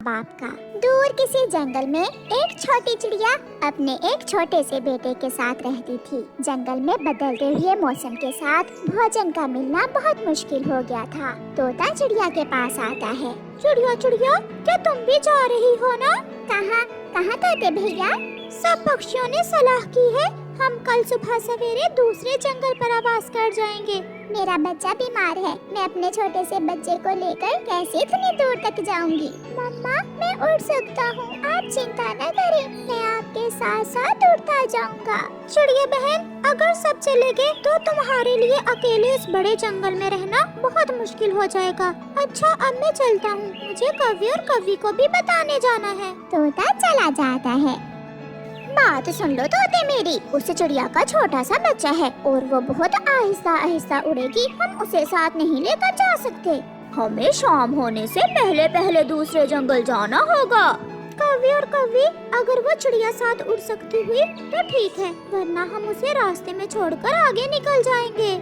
बाप का। दूर किसी जंगल में एक छोटी चिड़िया अपने एक छोटे से बेटे के साथ रहती थी। जंगल में बदलते हुए मौसम के साथ भोजन का मिलना बहुत मुश्किल हो गया था। तोता चिड़िया के पास आता है। चिड़िया चिड़िया, क्या तुम भी जा रही हो ना? कहाँ कहाँ तोते भैया? सब पक्षियों ने सलाह की है, हम कल सुबह सवेरे दूसरे जंगल पर आवास कर जाएंगे। मेरा बच्चा बीमार है, मैं अपने छोटे से बच्चे को लेकर कैसे इतनी दूर तक जाऊंगी? मम्मा, मैं उड़ सकता हूँ, आप चिंता न करें, मैं आपके साथ साथ उड़ता जाऊंगा। चिड़िया बहन, अगर सब चले गए तो तुम्हारे लिए अकेले इस बड़े जंगल में रहना बहुत मुश्किल हो जाएगा। अच्छा, अब मैं चलता हूँ, मुझे कवि और कवि को भी बताने जाना है। तोता चला जाता है। बात सुन लो तोते मेरी, उस चिड़िया का छोटा सा बच्चा है और वो बहुत आहिस्ता आहिस्ता उड़ेगी, हम उसे साथ नहीं लेकर जा सकते। हमें शाम होने से पहले पहले दूसरे जंगल जाना होगा। कवि और कवि, अगर वो चिड़िया साथ उड़ सकती हुई तो ठीक है, वरना हम उसे रास्ते में छोड़कर आगे निकल जाएंगे।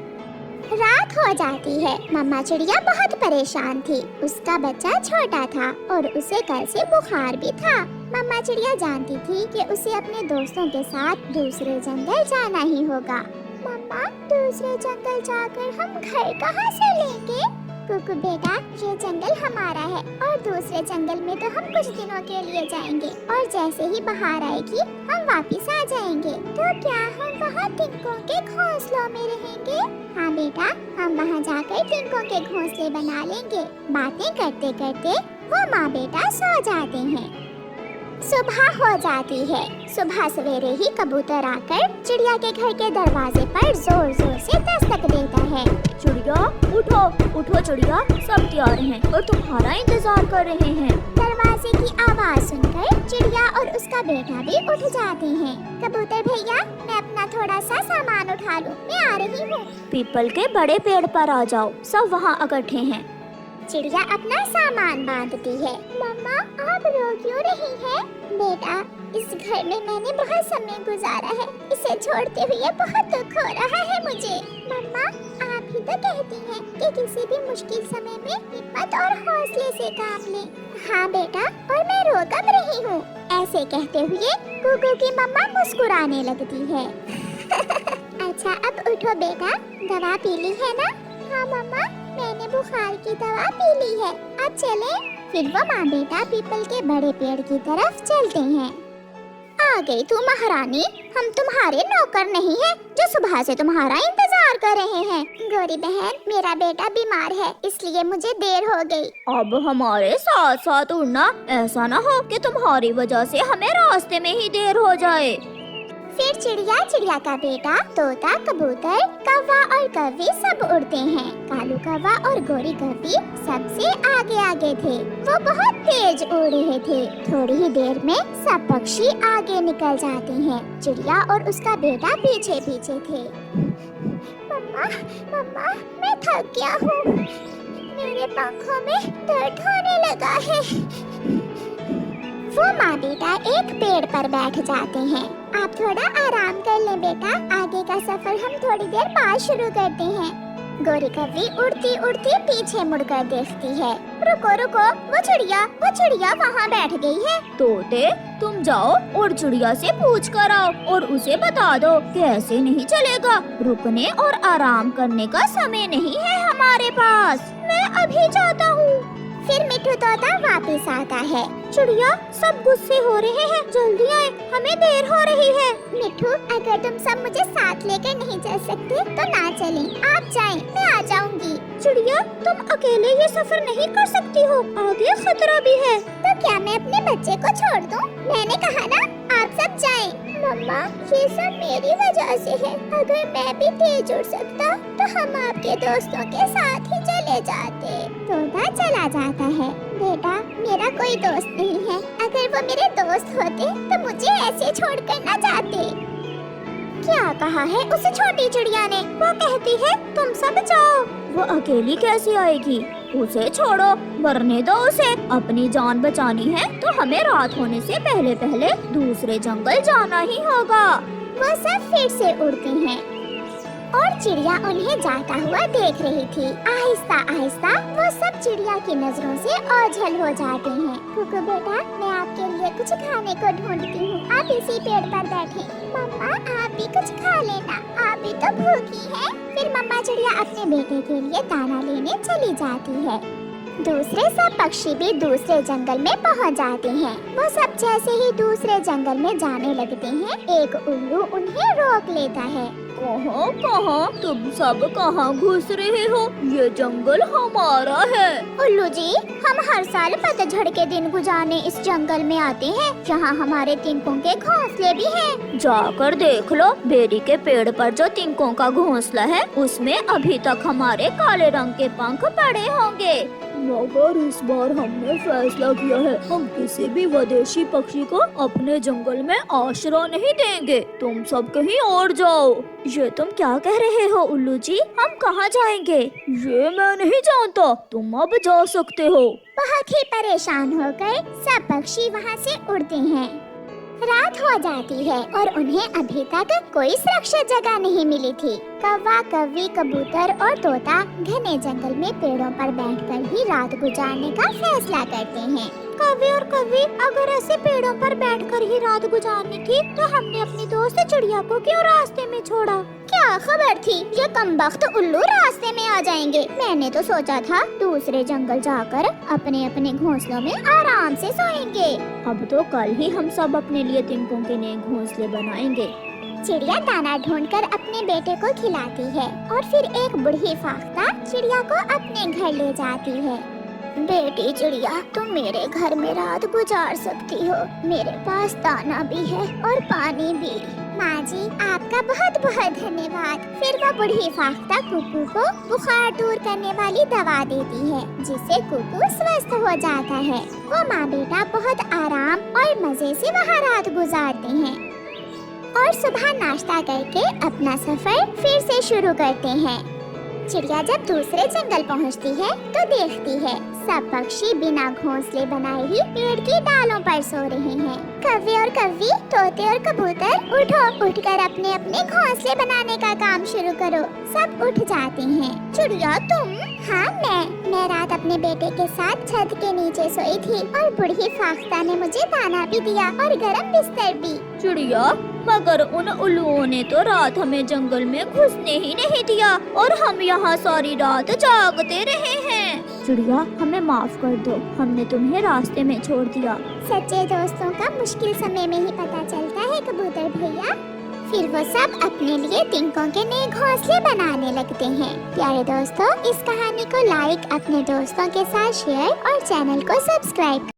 रात हो जाती है। मम्मा चिड़िया बहुत परेशान थी। उसका बच्चा छोटा था और उसे कल से बुखार भी था। मम्मा चिड़िया जानती थी कि उसे अपने दोस्तों के साथ दूसरे जंगल जाना ही होगा। मम्मा, दूसरे जंगल जाकर हम घर कहाँ से लेंगे? कुकु बेटा, ये जंगल हमारा है और दूसरे जंगल में तो हम कुछ दिनों के लिए जाएंगे और जैसे ही बाहर आएगी हम वापस आ जाएंगे। तो क्या हम वहाँ तिनकों के घोंसलों में रहेंगे? हाँ बेटा, हम वहाँ जाकर तिनकों के घोंसले बना लेंगे। बातें करते करते वो माँ बेटा सो जाते हैं। सुबह हो जाती है। सुबह सवेरे ही कबूतर आकर चिड़िया के घर के दरवाजे पर जोर जोर से दस्तक देता है। चिड़िया उठो उठो चिड़िया, सब तैयार हैं और तुम्हारा इंतजार कर रहे हैं। दरवाजे की आवाज सुनकर चिड़िया और उसका बेटा भी उठ जाते हैं। कबूतर भैया, मैं अपना थोड़ा सा सामान उठा लूं, मैं आ रही हूँ। पीपल के बड़े पेड़ पर आ जाओ, सब वहाँ इकट्ठे हैं। चिड़िया अपना सामान बांधती है। मम्मा, आप रो क्यों रही हैं? बेटा, इस घर में मैंने बहुत समय गुजारा है, इसे छोड़ते हुए बहुत दुख हो रहा है मुझे। मम्मा, आप ही तो कहती हैं कि किसी भी मुश्किल समय में हिम्मत और हौसले से काम लें। हाँ बेटा, और मैं रो कब रही हूँ? ऐसे कहते हुए कुकू की मम्मा मुस्कुराने लगती है। अच्छा, अब उठो बेटा, दवा पी ली है ना? हाँ मम्मा, मैंने बुखार की दवा पी ली है, अब चलें? फिर वो माँ बेटा पीपल के बड़े पेड़ की तरफ चलते हैं। आ गई तू महारानी, हम तुम्हारे नौकर नहीं हैं जो सुबह से तुम्हारा इंतजार कर रहे हैं। गौरी बहन, मेरा बेटा बीमार है, इसलिए मुझे देर हो गई। अब हमारे साथ साथ उड़ना, ऐसा ना हो कि तुम्हारी वजह से हमें रास्ते में ही देर हो जाए। फिर चिड़िया, चिड़िया का बेटा, तोता, कबूतर, कौवा और कौवी सब उड़ते हैं। कालू कौवा और गोरी कौवी सबसे आगे आगे थे। वो बहुत तेज उड़ रहे थे। थोड़ी ही देर में सब पक्षी आगे निकल जाते हैं। चिड़िया और उसका बेटा पीछे पीछे थे। मम्मा, मम्मा, मैं थक गया हूँ, मेरे पंखों में दर्द होने लगा है। वो माँ बेटा एक पेड़ पर बैठ जाते हैं। आप थोड़ा आराम कर लें बेटा, आगे का सफर हम थोड़ी देर बाद शुरू करते हैं। गोरी कौवी उड़ती उड़ती पीछे मुड़कर देखती है। रुको रुको, वो चिड़िया वहाँ बैठ गई है। तोते, तुम जाओ और चिड़िया से पूछ कर आओ और उसे बता दो कि ऐसे नहीं चलेगा, रुकने और आराम करने का समय नहीं है हमारे पास। मैं अभी जाता हूँ। फिर मिट्ठू तोता वापस आता है। चिड़िया, सब गुस्से हो रहे हैं, जल्दी आए, हमें देर हो रही है। मिट्ठू, अगर तुम सब मुझे साथ लेकर नहीं चल सकते तो ना चलें, आप जाएं, मैं आ जाऊंगी। चिड़िया, तुम अकेले ये सफर नहीं कर सकती हो, आगे खतरा भी है। तो क्या मैं अपने बच्चे को छोड़ दूं? मैंने कहा ना, आप सब जाएं। मम्मा, ये सब मेरी वजह से है, अगर मैं भी तेज उड़ सकता तो हम आपके दोस्तों के साथ ही चले जाते। तोता चला जाता है। बेटा, मेरा कोई दोस्त नहीं है, अगर वो मेरे दोस्त होते तो मुझे ऐसे छोड़कर न जाते। क्या कहा है उस छोटी चिड़िया ने? वो कहती है तुम सब जाओ। वो अकेली कैसे आएगी? उसे छोड़ो, मरने दो उसे। अपनी जान बचानी है तो हमें रात होने से पहले पहले दूसरे जंगल जाना ही होगा। वो सब फिर से उड़ते हैं। और चिड़िया उन्हें जाता हुआ देख रही थी। आहिस्ता आहिस्ता वो सब चिड़िया की नजरों से ओझल हो जाते हैं। कुकू बेटा, मैं आपके लिए कुछ खाने को ढूंढती हूँ, आप इसी पेड़ पर बैठे। मम्मा, आप भी कुछ खा लेना, आप भी तो भूखी हैं। फिर मम्मा चिड़िया अपने बेटे के लिए दाना लेने चली जाती है। दूसरे सब पक्षी भी दूसरे जंगल में पहुंच जाते हैं। वो सब जैसे ही दूसरे जंगल में जाने लगते हैं, एक उल्लू उन्हें रोक लेता है। कहाँ कहाँ तुम सब कहाँ घुस रहे हो? ये जंगल हमारा है। उल्लू जी, हम हर साल पतझड़ के दिन गुजारने इस जंगल में आते हैं। यहाँ हमारे तिनकों के घोंसले भी हैं। जाकर देख लो, बेरी के पेड़ पर जो तिनकों का घोंसला है उसमें अभी तक हमारे काले रंग के पंख पड़े होंगे। मगर इस बार हमने फैसला किया है, हम किसी भी विदेशी पक्षी को अपने जंगल में आश्रय नहीं देंगे। तुम सब कहीं और जाओ। ये तुम क्या कह रहे हो उल्लू जी? हम कहाँ जाएंगे? ये मैं नहीं जानता, तुम अब जा सकते हो। बहुत ही परेशान होकर सब पक्षी वहाँ से उड़ते हैं। रात हो जाती है और उन्हें अभी तक कोई सुरक्षित जगह नहीं मिली थी। कौवा, कौवी, कबूतर और तोता घने जंगल में पेड़ों पर बैठकर ही रात गुजारने का फैसला करते हैं। कौवे और कौवी, अगर ऐसे पेड़ों पर बैठकर ही रात गुजारनी थी तो हमने अपनी दोस्त चिड़िया को क्यों रास्ते में छोड़ा? क्या खबर थी ये कमबख्त उल्लू रास्ते में आ जाएंगे। मैंने तो सोचा था दूसरे जंगल जाकर अपने अपने घोंसलों में आराम से सोएंगे। अब तो कल ही हम सब अपने लिए तिनकों के नए घोंसले बनाएंगे। चिड़िया दाना ढूंढकर अपने बेटे को खिलाती है और फिर एक बूढ़ी फाख्ता चिड़िया को अपने घर ले जाती है। बेटी चिड़िया, तुम मेरे घर में रात गुजार सकती हो। मेरे पास दाना भी है और पानी भी। माँ जी, आपका बहुत बहुत धन्यवाद। फिर वह बूढ़ी फाख्ता कुकू को बुखार दूर करने वाली दवा देती है, जिससे कुकू स्वस्थ हो जाता है। वो माँ बेटा बहुत आराम और मजे से वहाँ रात गुजारते हैं और सुबह नाश्ता करके अपना सफर फिर से शुरू करते हैं। चिड़िया जब दूसरे जंगल पहुंचती है तो देखती है सब पक्षी बिना घोंसले बनाए ही पेड़ की डालों पर सो रहे हैं। कौवे और कौवी, तोते और कबूतर, उठो, उठकर अपने अपने घोंसले बनाने का काम शुरू करो। सब उठ जाते हैं। चिड़िया तुम? हाँ मैं रात अपने बेटे के साथ छत के नीचे सोई थी और बूढ़ी फाख्ता ने मुझे दाना भी दिया और गरम बिस्तर भी। चिड़िया, मगर उन उल्लुओं ने तो रात हमें जंगल में घुसने ही नहीं दिया और हम यहाँ सारी रात जागते रहे हैं। चिड़िया, हमें माफ कर दो, हमने तुम्हें रास्ते में छोड़ दिया। सच्चे दोस्तों का मुश्किल समय में ही पता चलता है कबूतर भैया। फिर वो सब अपने लिए तिनकों के नए घोंसले बनाने लगते हैं। प्यारे दोस्तों, इस कहानी को लाइक, अपने दोस्तों के साथ शेयर और चैनल को सब्सक्राइब